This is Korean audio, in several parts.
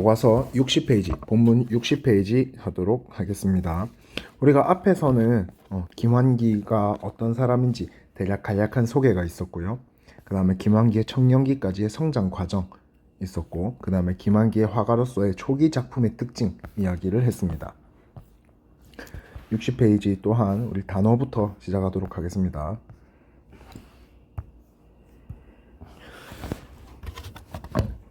교과서 60페이지, 본문 60페이지 하도록 하겠습니다. 우리가 앞에서는 김환기가 어떤 사람인지 대략 간략한 소개가 있었고요. 그 다음에 김환기의 청년기까지의 성장 과정 있었고, 그 다음에 김환기의 화가로서의 초기 작품의 특징 이야기를 했습니다. 60페이지 또한 우리 단어부터 시작하도록 하겠습니다.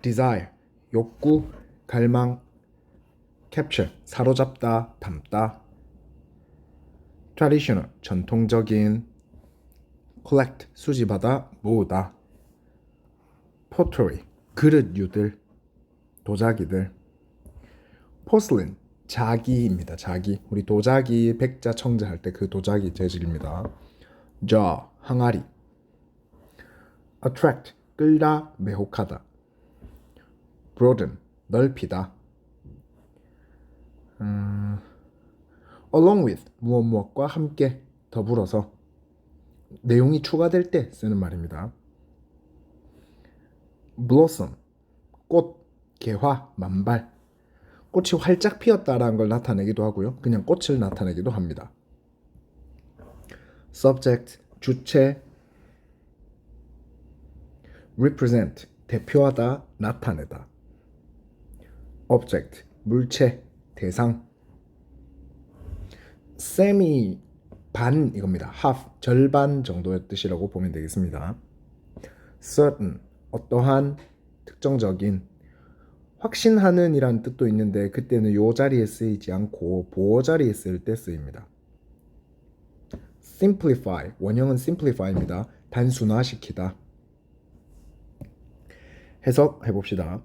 desire, 욕구, 갈망, capture, 사로잡다, 담다, traditional, 전통적인, collect, 수집하다, 모으다, pottery, 그릇류들, 도자기들, porcelain, 자기입니다. 자기. 우리 도자기, 백자, 청자 할 때 그 도자기 재질입니다. jaw, 항아리, attract, 끌다, 매혹하다, broaden, 넓히다, along with, 무엇과 함께, 더불어서, 내용이 추가될 때 쓰는 말입니다. blossom, 꽃, 개화, 만발, 꽃이 활짝 피었다라는 걸 나타내기도 하고요. 그냥 꽃을 나타내기도 합니다. subject, 주체, represent, 대표하다, 나타내다, object, 물체, 대상, semi, 반 이겁니다. half, 절반 정도의 뜻이라고 보면 되겠습니다. certain, 어떠한, 특정적인, 확신하는 이란 뜻도 있는데 그때는 요 자리에 쓰이지 않고 보어 자리에 쓸 때 쓰입니다. simplify, 원형은 simplify입니다. 단순화시키다. 해석해봅시다.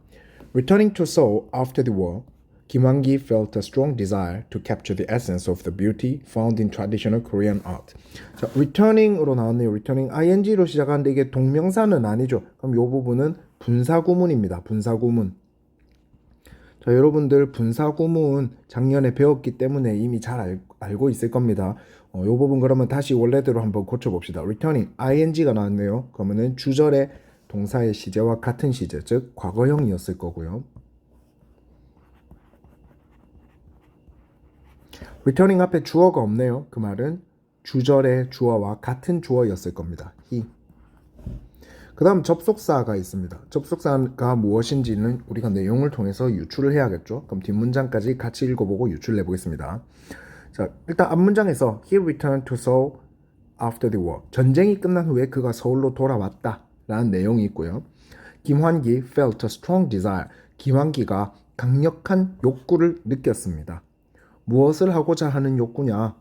Returning to Seoul after the war, 김환기 felt a strong desire to capture the essence of the beauty found in traditional Korean art. 자, returning으로 나왔네요. returning ing로 시작하는데 이게 동명사는 아니죠. 그럼 이 부분은 분사구문입니다. 분사구문. 자, 여러분들 분사구문 작년에 배웠기 때문에 이미 잘 알고 있을 겁니다. 이 부분 그러면 다시 원래대로 한번 고쳐봅시다. returning ing가 나왔네요. 그러면은 주절의 동사의 시제와 같은 시제, 즉 과거형이었을 거고요. returning 앞에 주어가 없네요. 그 말은 주절의 주어와 같은 주어였을 겁니다. he. 그 다음 접속사가 있습니다. 접속사가 무엇인지는 우리가 내용을 통해서 유출을 해야겠죠. 그럼 뒷문장까지 같이 읽어보고 유출을 해보겠습니다. 자, 일단 앞문장에서 he returned to Seoul after the war. 전쟁이 끝난 후에 그가 서울로 돌아왔다 라는 내용이 있고요. 김환기 felt a strong desire. 김환기가 강력한 욕구를 느꼈습니다. 무엇을 하고자 하는 욕구냐?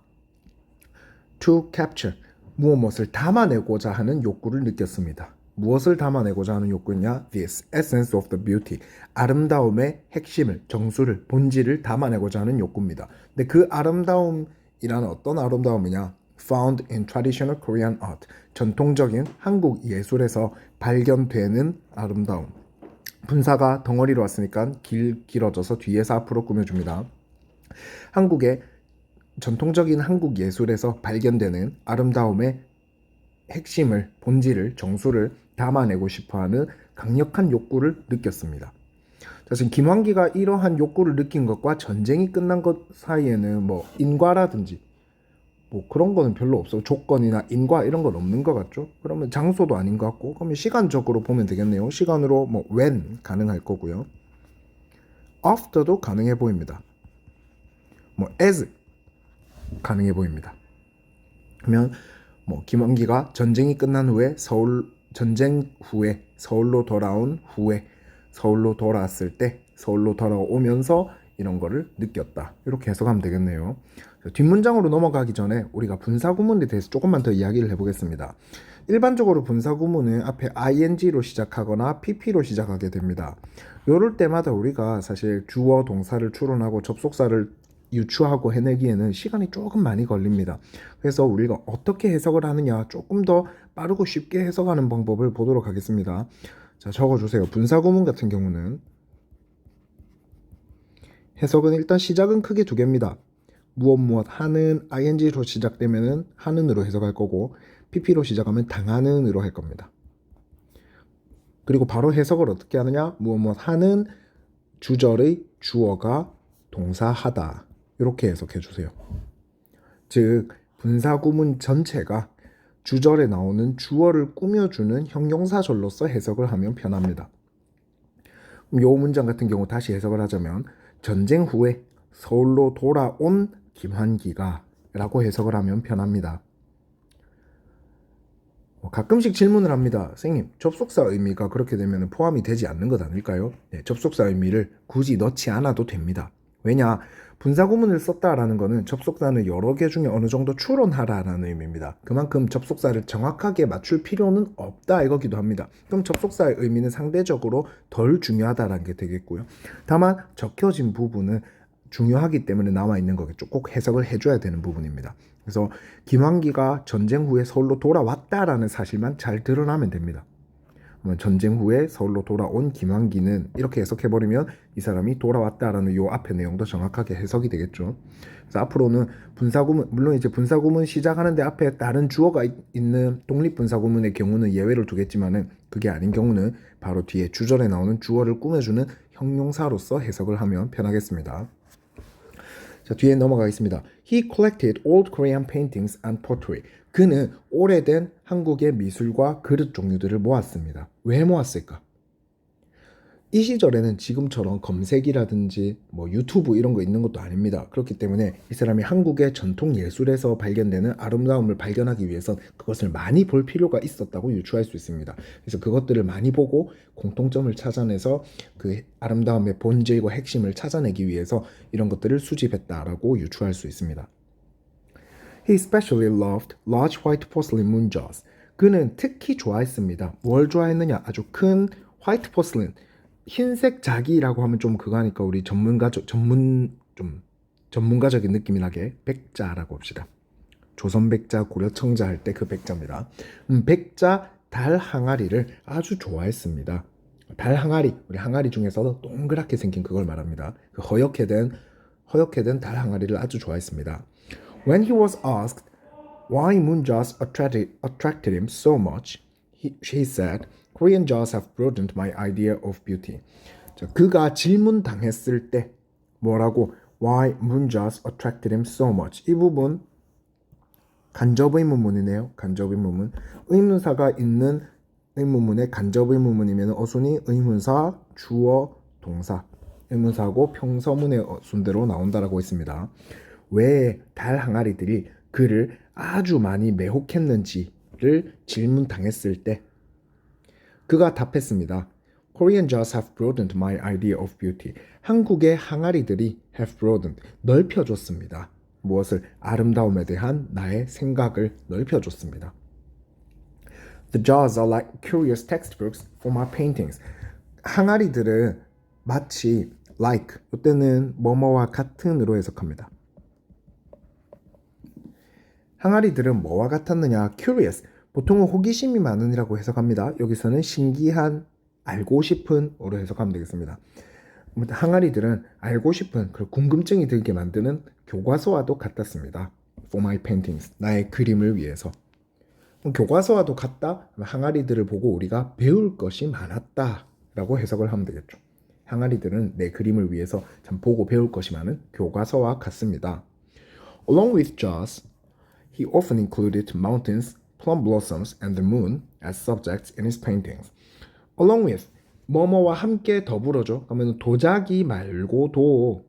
To capture, 무엇을 담아내고자 하는 욕구를 느꼈습니다. 무엇을 담아내고자 하는 욕구냐? This essence of the beauty, 아름다움의 핵심을, 정수를, 본질을 담아내고자 하는 욕구입니다. 근데 그 아름다움이란 어떤 아름다움이냐? Found in traditional Korean art, 전통적인 한국 예술에서 발견되는 아름다움. 분사가 덩어리로 왔으니까 길어져서 뒤에서 앞으로 꾸며줍니다. 한국의 전통적인 한국 예술에서 발견되는 아름다움의 핵심을, 본질을, 정수를 담아내고 싶어하는 강력한 욕구를 느꼈습니다. 자, 지금 김환기가 이러한 욕구를 느낀 것과 전쟁이 끝난 것 사이에는 뭐 인과라든지 뭐 그런 거는 별로 없어. 조건이나 인과 이런 건 없는 것 같죠. 그러면 장소도 아닌 것 같고, 그러면 시간적으로 보면 되겠네요. 시간으로 뭐 when 가능할 거고요. after도 가능해 보입니다. 뭐 as 가능해 보입니다. 그러면 뭐 김환기가 전쟁이 끝난 후에 전쟁 후에 서울로 돌아온 후에 서울로 돌아왔을 때 서울로 돌아오면서 이런 거를 느꼈다. 이렇게 해석하면 되겠네요. 뒷문장으로 넘어가기 전에 우리가 분사구문에 대해서 조금만 더 이야기를 해보겠습니다. 일반적으로 분사구문은 앞에 ing로 시작하거나 pp로 시작하게 됩니다. 이럴 때마다 우리가 사실 주어 동사를 추론하고 접속사를 유추하고 해내기에는 시간이 조금 많이 걸립니다. 그래서 우리가 어떻게 해석을 하느냐, 조금 더 빠르고 쉽게 해석하는 방법을 보도록 하겠습니다. 자, 적어주세요. 분사구문 같은 경우는 해석은 일단 시작은 크게 두 개입니다. 무엇 하는 ing로 시작되면은 하는으로 해석할 거고, pp로 시작하면 당하는으로 할 겁니다. 그리고 바로 해석을 어떻게 하느냐? 무엇 하는 주절의 주어가 동사하다. 이렇게 해석해 주세요. 즉 분사구문 전체가 주절에 나오는 주어를 꾸며주는 형용사절로서 해석을 하면 편합니다. 이 문장 같은 경우 다시 해석을 하자면 전쟁 후에 서울로 돌아온 김환기가 라고 해석을 하면 편합니다. 가끔씩 질문을 합니다. 선생님, 접속사 의미가 그렇게 되면 포함이 되지 않는 것 아닐까요? 네, 접속사 의미를 굳이 넣지 않아도 됩니다. 왜냐? 분사구문을 썼다라는 것은 접속사는 여러 개 중에 어느 정도 추론하라라는 의미입니다. 그만큼 접속사를 정확하게 맞출 필요는 없다 이거기도 합니다. 그럼 접속사의 의미는 상대적으로 덜 중요하다라는 게 되겠고요. 다만 적혀진 부분은 중요하기 때문에 나와 있는 거겠죠. 꼭 해석을 해줘야 되는 부분입니다. 그래서 김환기가 전쟁 후에 서울로 돌아왔다라는 사실만 잘 드러나면 됩니다. 전쟁 후에 서울로 돌아온 김환기는 이렇게 해석해버리면 이 사람이 돌아왔다라는 요 앞의 내용도 정확하게 해석이 되겠죠. 그래서 앞으로는 분사구문, 물론 이제 분사구문 시작하는데 앞에 다른 주어가 있는 독립분사구문의 경우는 예외를 두겠지만은 그게 아닌 경우는 바로 뒤에 주절에 나오는 주어를 꾸며주는 형용사로서 해석을 하면 편하겠습니다. 자, 뒤에 넘어가겠습니다. He collected old Korean paintings and pottery. 그는 오래된 한국의 미술과 그릇 종류들을 모았습니다. 왜 모았을까? 이 시절에는 지금처럼 검색이라든지 뭐 유튜브 이런 거 있는 것도 아닙니다. 그렇기 때문에 이 사람이 한국의 전통 예술에서 발견되는 아름다움을 발견하기 위해선 그것을 많이 볼 필요가 있었다고 유추할 수 있습니다. 그래서 그것들을 많이 보고 공통점을 찾아내서 그 아름다움의 본질과 핵심을 찾아내기 위해서 이런 것들을 수집했다라고 유추할 수 있습니다. He especially loved large white porcelain moon jars. 그는 특히 좋아했습니다. 뭘 좋아했느냐? 아주 큰 화이트 포슬린, 흰색 자기라고 하면 좀 그거 하니까 우리 전문가적인 느낌이 나게 백자라고 합시다. 조선 백자, 고려 청자 할 때 그 백자입니다. 백자 달 항아리를 아주 좋아했습니다. 달 항아리, 우리 항아리 중에서도 동그랗게 생긴 그걸 말합니다. 그 허옇게 된 달 항아리를 아주 좋아했습니다. When he was asked why moon jars attracted him so much, he said, Korean jars have broadened my idea of beauty. 자, 그가 질문 당했을 때 뭐라고? Why moon jars attracted him so much. 이 부분 간접의문문이네요. 간접의문문. 의문사가 있는 의문문에 간접의문문이면 어순이 의문사, 주어, 동사. 의문사하고 평서문의 순대로 나온다라고 했습니다. 왜 달 항아리들이 그를 아주 많이 매혹했는지를 질문 당했을 때 그가 답했습니다. Korean jars have broadened my idea of beauty. 한국의 항아리들이 have broadened, 넓혀줬습니다. 무엇을? 아름다움에 대한 나의 생각을 넓혀줬습니다. The jars are like curious textbooks for my paintings. 항아리들은 마치 like, 이때는 뭐뭐와 같은으로 해석합니다. 항아리들은 뭐와 같았느냐? Curious, 보통은 호기심이 많은이라고 해석합니다. 여기서는 신기한, 알고 싶은으로 해석하면 되겠습니다. 항아리들은 알고 싶은, 궁금증이 들게 만드는 교과서와도 같았습니다. For my paintings, 나의 그림을 위해서. 교과서와도 같다? 항아리들을 보고 우리가 배울 것이 많았다 라고 해석을 하면 되겠죠. 항아리들은 내 그림을 위해서 참 보고 배울 것이 많은 교과서와 같습니다. Along with jars, he often included mountains, plum blossoms, and the moon as subjects in his paintings. Along with, 뭐뭐와 함께 더불어죠. 그러면 도자기 말고도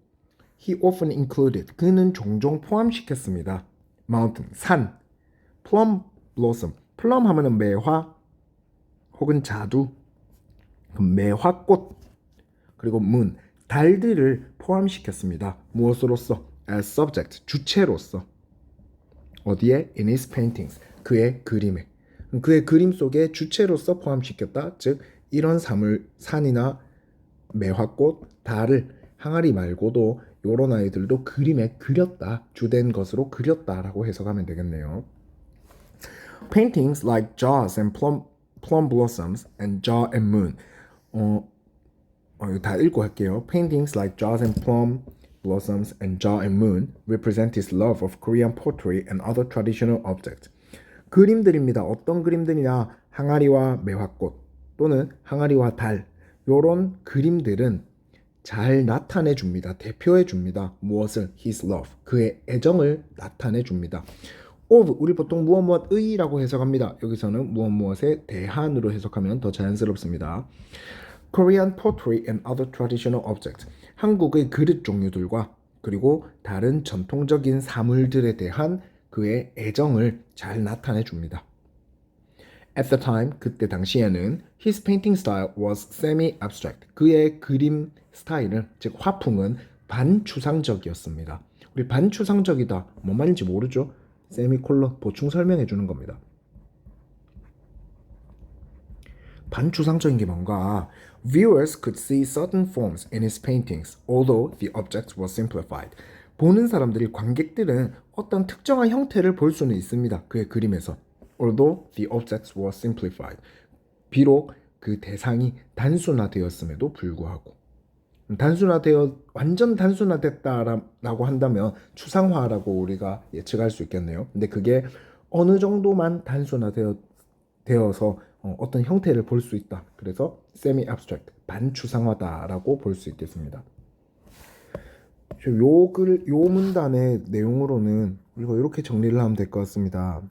he often included, 그는 종종 포함시켰습니다. mountain, 산, plum blossom, plum 하면은 매화 혹은 자두, 매화꽃, 그리고 moon, 달들을 포함시켰습니다. 무엇으로서? as subject, 주체로서. 어디에? in his paintings, 그의 그림에. 그의 그림 속에 주체로서 포함시켰다. 즉 이런 산이나 매화꽃, 달을 항아리 말고도 이런 아이들도 그림에 그렸다. 주된 것으로 그렸다라고 해석하면 되겠네요. Paintings like jars and plum blossoms and jar and moon. 이거 다 읽고 할게요. Paintings like jars and plum blossoms and jar and moon represent his love of Korean pottery and other traditional objects. 그림들입니다. 어떤 그림들이냐? 항아리와 매화꽃 또는 항아리와 달. 요런 그림들은 잘 나타내 줍니다. 대표해 줍니다. 무엇을? his love. 그의 애정을 나타내 줍니다. of 우리 보통 무엇 무엇의라고 해석합니다. 여기서는 무엇 무엇에 대한으로 해석하면 더 자연스럽습니다. Korean pottery and other traditional objects. 한국의 그릇 종류들과 그리고 다른 전통적인 사물들에 대한 그의 애정을 잘 나타내 줍니다. At the time, 그때 당시에는 his painting style was semi-abstract. 그의 그림 스타일은, 즉 화풍은 반추상적이었습니다. 우리 반추상적이다, 뭔 말인지 모르죠? 세미콜론 보충 설명해 주는 겁니다. 반추상적인 게 뭔가? Viewers could see certain forms in his paintings, although the objects were simplified. 보는 사람들이, 관객들은 어떤 특정한 형태를 볼 수는 있습니다. 그의 그림에서. Although the objects were simplified. 비록 그 대상이 단순화되었음에도 불구하고. 완전 단순화됐다라고 한다면 추상화라고 우리가 예측할 수 있겠네요. 근데 그게 어느 정도만 단순화되어서 어떤 형태를 볼 수 있다. 그래서 semi-abstract, 반추상화다라고 볼 수 있겠습니다. 요 문단의 내용으로는 우리가 이렇게 정리를 하면 될 것 같습니다.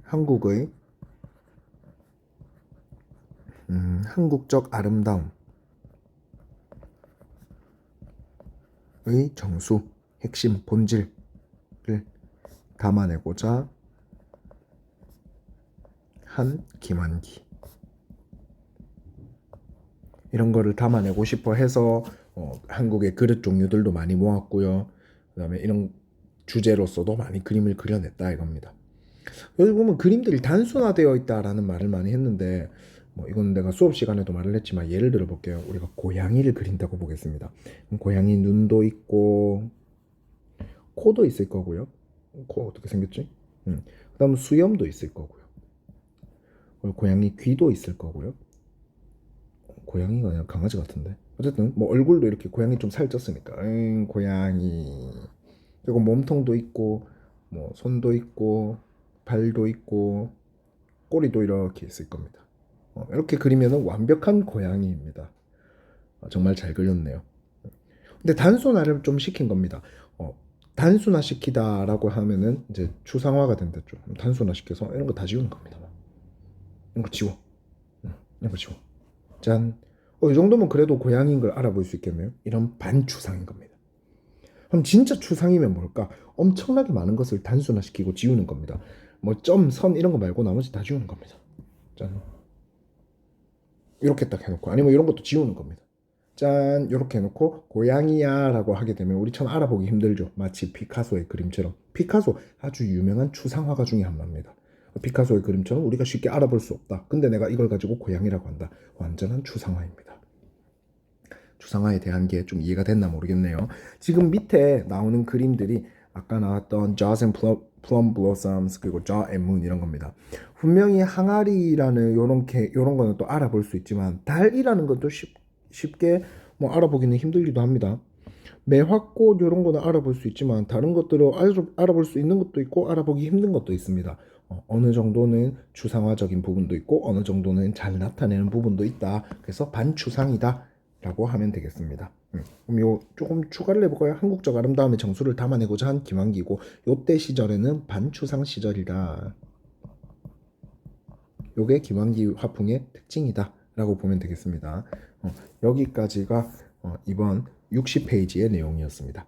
한국의 한국적 아름다움의 정수, 핵심, 본질을 담아내고자 한 김환기. 이런 거를 담아내고 싶어 해서 한국의 그릇 종류들도 많이 모았고요. 그 다음에 이런 주제로서도 많이 그림을 그려냈다 이겁니다. 여기 보면 그림들이 단순화되어 있다라는 말을 많이 했는데 이건 내가 수업 시간에도 말을 했지만 예를 들어 볼게요. 우리가 고양이를 그린다고 보겠습니다. 고양이 눈도 있고 코도 있을 거고요. 코 어떻게 생겼지? 그 다음 수염도 있을 거고요. 고양이 귀도 있을 거고요. 고양이가 그냥 강아지 같은데 어쨌든 얼굴도 이렇게 고양이 좀 살쪘으니까 고양이. 그리고 몸통도 있고 손도 있고 발도 있고 꼬리도 이렇게 있을 겁니다. 이렇게 그리면 완벽한 고양이입니다. 정말 잘 그렸네요. 근데 단순화를 좀 시킨 겁니다. 단순화 시키다라고 하면은 이제 추상화가 된댔죠. 단순화 시켜서 이런 거 다 지우는 겁니다. 이런 거 지워. 이런 거 지워. 짠. 이 정도면 그래도 고양이인 걸 알아볼 수 있겠네요. 이런 반추상인 겁니다. 그럼 진짜 추상이면 뭘까? 엄청나게 많은 것을 단순화시키고 지우는 겁니다. 점, 선 이런 거 말고 나머지 다 지우는 겁니다. 짠. 이렇게 딱 해놓고, 아니면 이런 것도 지우는 겁니다. 짠, 이렇게 해놓고 고양이야 라고 하게 되면 우리처럼 알아보기 힘들죠. 마치 피카소의 그림처럼. 피카소 아주 유명한 추상화가 중에 하나입니다. 피카소의 그림처럼 우리가 쉽게 알아볼 수 없다. 근데 내가 이걸 가지고 고양이라고 한다. 완전한 추상화입니다. 추상화에 대한 게 좀 이해가 됐나 모르겠네요. 지금 밑에 나오는 그림들이 아까 나왔던 Jaws and Plum Blossoms 그리고 Jaw and Moon 이런 겁니다. 분명히 항아리라는 요런 거는 또 알아볼 수 있지만 달이라는 것도 쉽게 알아보기는 힘들기도 합니다. 매화꽃 이런 거는 알아볼 수 있지만 다른 것들을 알아볼 수 있는 것도 있고 알아보기 힘든 것도 있습니다. 어느 정도는 추상화적인 부분도 있고 어느 정도는 잘 나타내는 부분도 있다. 그래서 반추상이다 라고 하면 되겠습니다. 그럼 요 조금 추가를 해볼까요? 한국적 아름다움의 정수를 담아내고자 한 김환기고 요때 시절에는 반추상 시절이다. 요게 김환기 화풍의 특징이다 라고 보면 되겠습니다. 여기까지가 이번 60페이지의 내용이었습니다.